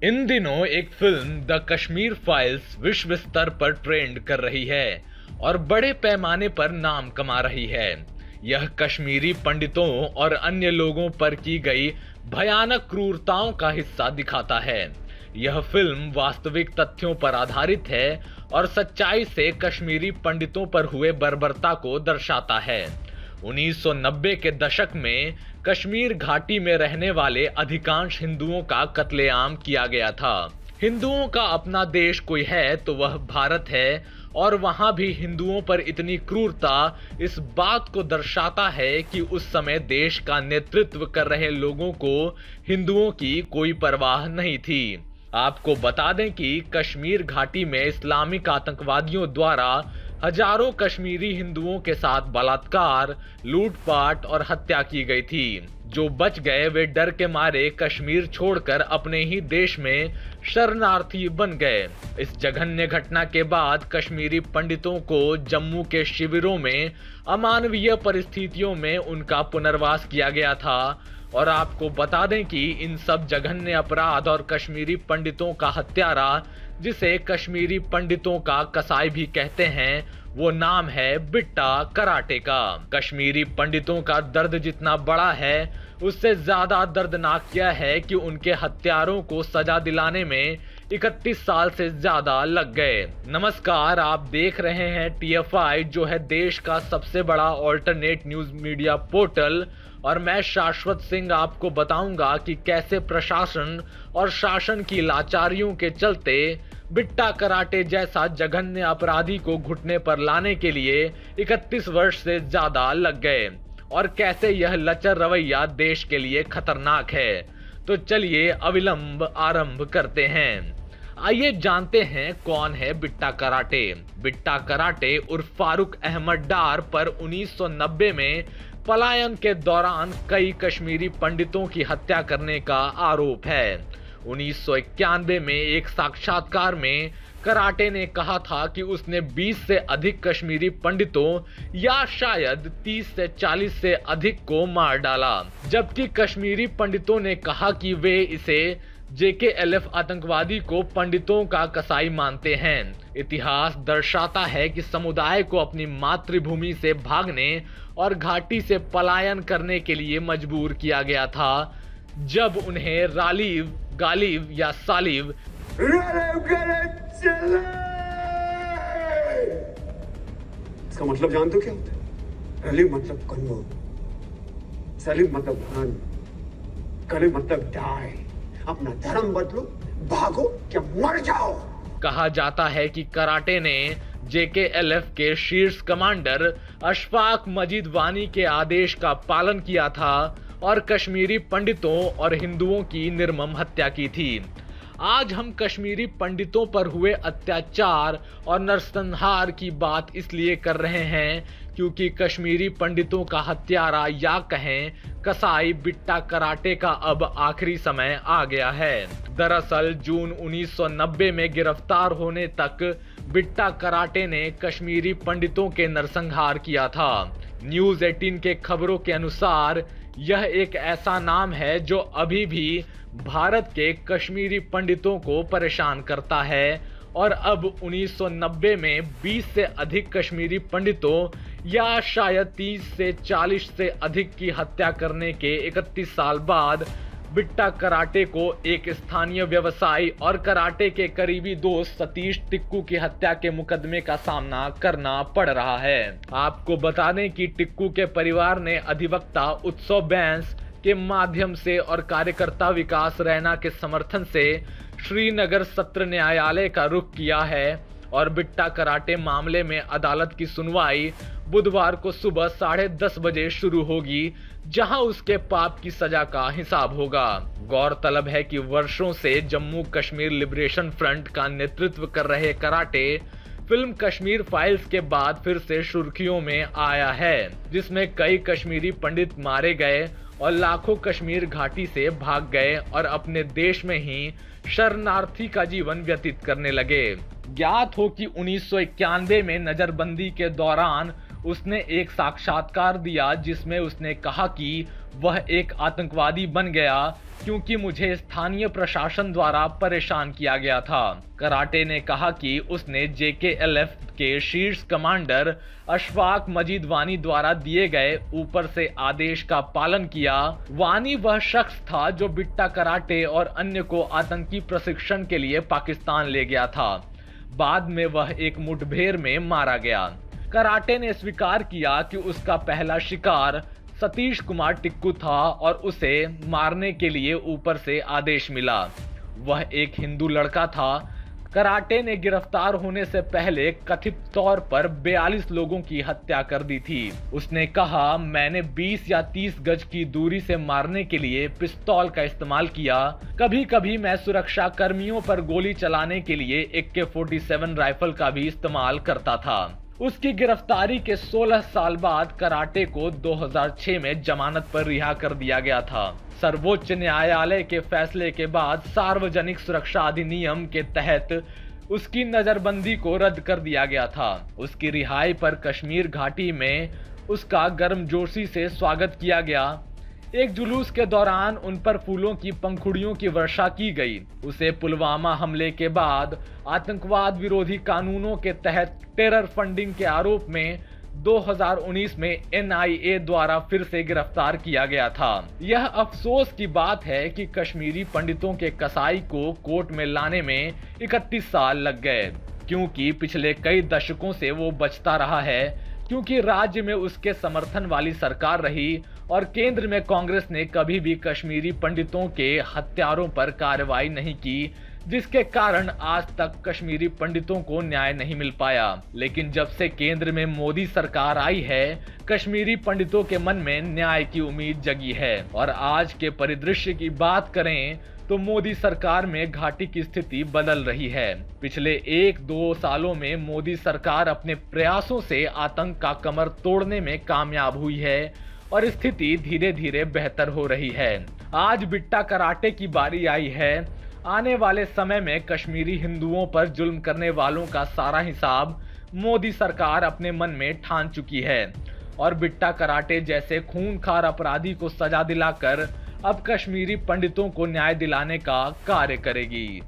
इन दिनों एक film the Kashmir files विश्व स्तर पर ट्रेंड कर रही है और बड़े पैमाने पर नाम कमा रही है। यह कश्मीरी पंडितों और अन्य लोगों पर की गई भयानक क्रूरताओं का हिस्सा दिखाता है। यह फिल्म वास्तविक तथ्यों पर आधारित है और सच्चाई से कश्मीरी पंडितों पर हुए बर्बरता को दर्शाता है। 1990 के दशक में कश्मीर घाटी में रहने वाले अधिकांश हिंदुओं का कत्लेआम किया गया था। हिंदुओं का अपना देश कोई है तो वह भारत है और वहां भी हिंदुओं पर इतनी क्रूरता इस बात को दर्शाता है कि उस समय देश का नेतृत्व कर रहे लोगों को हिंदुओं की कोई परवाह नहीं थी। आपको बता दें कि कश्मीर घाटी में इस्लामिक आतंकवादियों द्वारा हजारों कश्मीरी हिंदुओं के साथ बलात्कार, लूटपाट और हत्या की गई थी। जो बच गए वे डर के मारे कश्मीर छोड़कर अपने ही देश में शरणार्थी बन गए। इस जघन्य घटना के बाद कश्मीरी पंडितों को जम्मू के शिविरों में अमानवीय परिस्थितियों में उनका पुनर्वास किया गया था। और आपको बता दें कि इन सब जघन्य अपराध और कश्मीरी पंडितों का हत्यारा, जिसे कश्मीरी पंडितों का कसाई भी कहते हैं, वो नाम है बिट्टा कराटे का। कश्मीरी पंडितों का दर्द जितना बड़ा है उससे ज्यादा दर्दनाक यह है कि उनके हत्यारों को सजा दिलाने में 31 साल से ज्यादा लग गए। नमस्कार, आप देख रहे हैं TFI, जो है देश का सबसे बड़ा ऑल्टरनेट न्यूज मीडिया पोर्टल, और मैं शाश्वत सिंह आपको बताऊंगा कि कैसे प्रशासन और शासन की लाचारियों के चलते बिट्टा कराटे जैसा जघन्य अपराधी को घुटने पर लाने के लिए 31 वर्ष से ज्यादा लग गए और कैसे यह लचर रवैया देश के लिए खतरनाक है। तो चलिए अविलंब आरंभ करते हैं। आइए जानते हैं कौन है बिट्टा कराटे। बिट्टा कराटे उर्फ फारूक अहमद डार पर 1990 में पलायन के दौरान कई कश्मीरी पंडितों की हत्या करने का आरोप है। 1991 में एक साक्षात्कार में कराटे ने कहा था कि उसने 20 से अधिक कश्मीरी पंडितों या शायद 30 से 40 से अधिक को मार डाला, जबकि कश्मीरी पंडितों ने कहा कि वे इसे JKLF आतंकवादी को पंडितों का कसाई मानते हैं। इतिहास दर्शाता है कि समुदाय को अपनी मातृभूमि से भागने और घाटी से पलायन करने के लिए मजबूर किया गया था, जब उन्हें रालीव, गालिब या सालिब इसका मतलब जानते हो क्या होता है? रालीव मतलब कन्वर्ट, सालिब मतलब रन, गालिब मतलब डाई। अपना धर्म बदलो, भागो क्या मर जाओ। कहा जाता है कि कराटे ने JKLF के शीर्ष कमांडर अशफाक मजीद वानी के आदेश का पालन किया था और कश्मीरी पंडितों और हिंदुओं की निर्मम हत्या की थी। आज हम कश्मीरी पंडितों पर हुए अत्याचार और नरसंहार की बात इसलिए कर रहे हैं क्योंकि कश्मीरी पंडितों का हत्यारा या कहें कसाई बिट्टा कराटे का अब आखिरी समय आ गया है। दरअसल जून 1990 में गिरफ्तार होने तक बिट्टा कराटे ने कश्मीरी पंडितों के नरसंहार किया था। न्यूज 18 के खबरों के अनुसार यह एक ऐसा नाम है जो अभी भी भारत के कश्मीरी पंडितों को परेशान करता है और अब 1990 में 20 से अधिक कश्मीरी पंडितों या शायद 30 से 40 से अधिक की हत्या करने के 31 साल बाद बिट्टा कराटे को एक स्थानीय व्यवसायी और कराटे के करीबी दोस्त सतीश टिक्कू की हत्या के मुकदमे का सामना करना पड़ रहा है। आपको बता दें कि टिक्कू के परिवार ने अधिवक्ता उत्सव बैंस के माध्यम से और कार्यकर्ता विकास रैना के समर्थन से श्रीनगर सत्र न्यायालय का रुख किया है और बिट्टा कराटे मामले में अदालत की सुनवाई बुधवार को सुबह 10:30 बजे शुरू होगी, जहां उसके पाप की सजा का हिसाब होगा। गौरतलब है कि वर्षों से जम्मू कश्मीर लिबरेशन फ्रंट का नेतृत्व कर रहे कराटे फिल्म कश्मीर फाइल्स के बाद फिर से सुर्खियों में आया है, जिसमें कई कश्मीरी पंडित मारे गए और लाखों कश्मीर घाटी से भाग गए और अपने देश में ही शरणार्थी का जीवन व्यतीत करने लगे। ज्ञात हो कि 1991 में नजरबंदी के दौरान उसने एक साक्षात्कार दिया जिसमें उसने कहा कि वह एक आतंकवादी बन गया क्योंकि मुझे स्थानीय प्रशासन द्वारा परेशान किया गया था। कराटे ने कहा कि उसने JKLF के शीर्ष कमांडर अशफाक मजीद वानी द्वारा दिए गए ऊपर से आदेश का पालन किया। वानी वह शख्स था जो बिट्टा कराटे और अन्य को आतंकी प्रशिक्षण के लिए पाकिस्तान ले गया था। बाद में वह एक मुठभेड़ में मारा गया। कराटे ने स्वीकार किया कि उसका पहला शिकार सतीश कुमार टिक्कू था और उसे मारने के लिए ऊपर से आदेश मिला। वह एक हिंदू लड़का था। कराटे ने गिरफ्तार होने से पहले कथित तौर पर 42 लोगों की हत्या कर दी थी। उसने कहा, मैंने 20 या 30 गज की दूरी से मारने के लिए पिस्तौल का इस्तेमाल किया। कभी कभी मैं सुरक्षा कर्मियों पर गोली चलाने के लिए AK-47 राइफल का भी इस्तेमाल करता था। उसकी गिरफ्तारी के 16 साल बाद कराटे को 2006 में जमानत पर रिहा कर दिया गया था। सर्वोच्च न्यायालय के फैसले के बाद सार्वजनिक सुरक्षा अधिनियम के तहत उसकी नजरबंदी को रद्द कर दिया गया था। उसकी रिहाई पर कश्मीर घाटी में उसका गर्मजोशी से स्वागत किया गया। एक जुलूस के दौरान उन पर फूलों की पंखुड़ियों की वर्षा की गई। उसे पुलवामा हमले के बाद आतंकवाद विरोधी कानूनों के तहत टेरर फंडिंग के आरोप में 2019 में NIA द्वारा फिर से गिरफ्तार किया गया था। यह अफसोस की बात है कि कश्मीरी पंडितों के कसाई को कोर्ट में लाने में 31 साल लग गए, क्योंकि पिछले कई दशकों से वो बचता रहा है, क्योंकि राज्य में उसके समर्थन वाली सरकार रही और केंद्र में कांग्रेस ने कभी भी कश्मीरी पंडितों के हत्यारों पर कार्रवाई नहीं की, जिसके कारण आज तक कश्मीरी पंडितों को न्याय नहीं मिल पाया। लेकिन जब से केंद्र में मोदी सरकार आई है, कश्मीरी पंडितों के मन में न्याय की उम्मीद जगी है। और आज के परिदृश्य की बात करें तो मोदी सरकार में घाटी की स्थिति बदल रही है। पिछले 1-2 सालों में मोदी सरकार अपने प्रयासों से आतंक का कमर तोड़ने में कामयाब हुई है और स्थिति धीरे धीरे बेहतर हो रही है। आज बिट्टा कराटे की बारी आई है। आने वाले समय में कश्मीरी हिंदुओं पर जुल्म करने वालों का सारा हिसाब मोदी सरकार अपने मन में ठान चुकी है और बिट्टा कराटे जैसे खूंखार अपराधी को सजा दिलाकर अब कश्मीरी पंडितों को न्याय दिलाने का कार्य करेगी।